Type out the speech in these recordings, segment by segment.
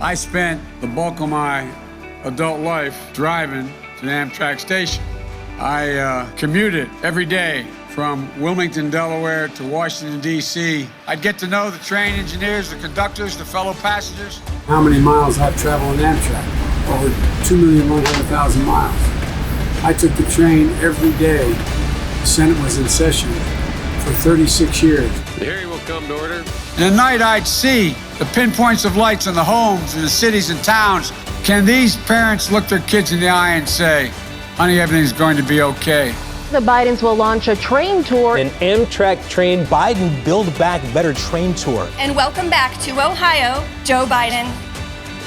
I spent the bulk of my adult life driving to the Amtrak station. I commuted every day from Wilmington, Delaware to Washington, D.C. I'd get to know the train engineers, the conductors, the fellow passengers. How many miles I've traveled in Amtrak? Over 2,100,000 miles. I took the train every day. The Senate was in session for 36 years. The hearing will come to order. And at night I'd see the pinpoints of lights in the homes in the cities and towns. Can these parents look their kids in the eye and say, honey, everything's going to be okay? The Bidens will launch a train tour. An Amtrak train Biden Build Back Better train tour. And welcome back to Ohio, Joe Biden.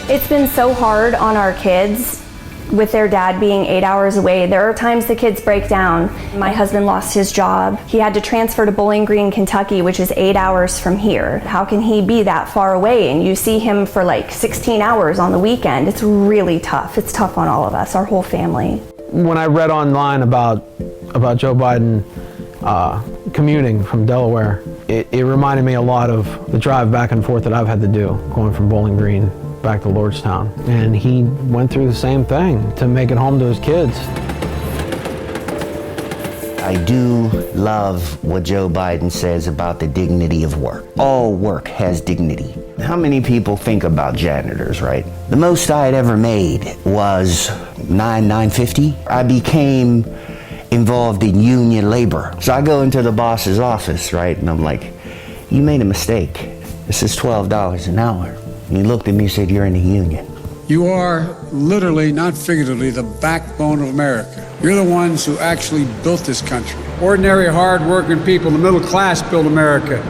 It's been so hard on our kids with their dad being 8 hours away. There are times the kids break down. My husband lost his job. He had to transfer to Bowling Green, Kentucky, which is 8 hours from here. How can he be that far away? And you see him for like 16 hours on the weekend. It's really tough. It's tough on all of us, our whole family. When I read online about Joe Biden commuting from Delaware, it reminded me a lot of the drive back and forth that I've had to do going from Bowling Green back to Lordstown. And he went through the same thing to make it home to his kids. I do love what Joe Biden says about the dignity of work. All work has dignity. How many people think about janitors, right? The most I had ever made was $9.50. I became involved in union labor. So I go into the boss's office, right? And I'm like, you made a mistake. This is $12 an hour. And he looked at me and said, you're in the union. You are literally, not figuratively, the backbone of America. You're the ones who actually built this country. Ordinary, hard-working people, the middle class built America.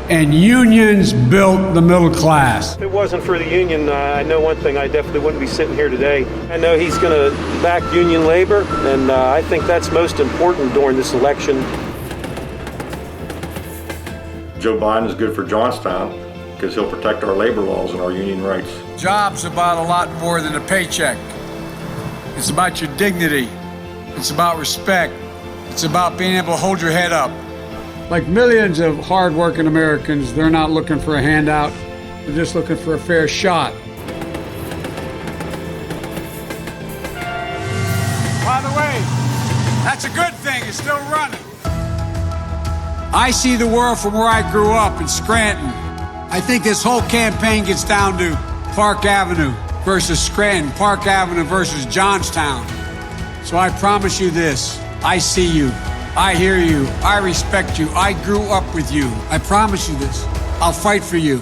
And unions built the middle class. If it wasn't for the union, I know one thing, I definitely wouldn't be sitting here today. I know he's going to back union labor, and I think that's most important during this election. Joe Biden is good for Johnstown because he'll protect our labor laws and our union rights. Job's about a lot more than a paycheck. It's about your dignity. It's about respect. It's about being able to hold your head up. Like millions of hard-working Americans, they're not looking for a handout. They're just looking for a fair shot. By the way, that's a good thing. It's still running. I see the world from where I grew up in Scranton. I think this whole campaign gets down to Park Avenue versus Scranton, Park Avenue versus Johnstown. So I promise you this, I see you, I hear you, I respect you, I grew up with you. I promise you this, I'll fight for you.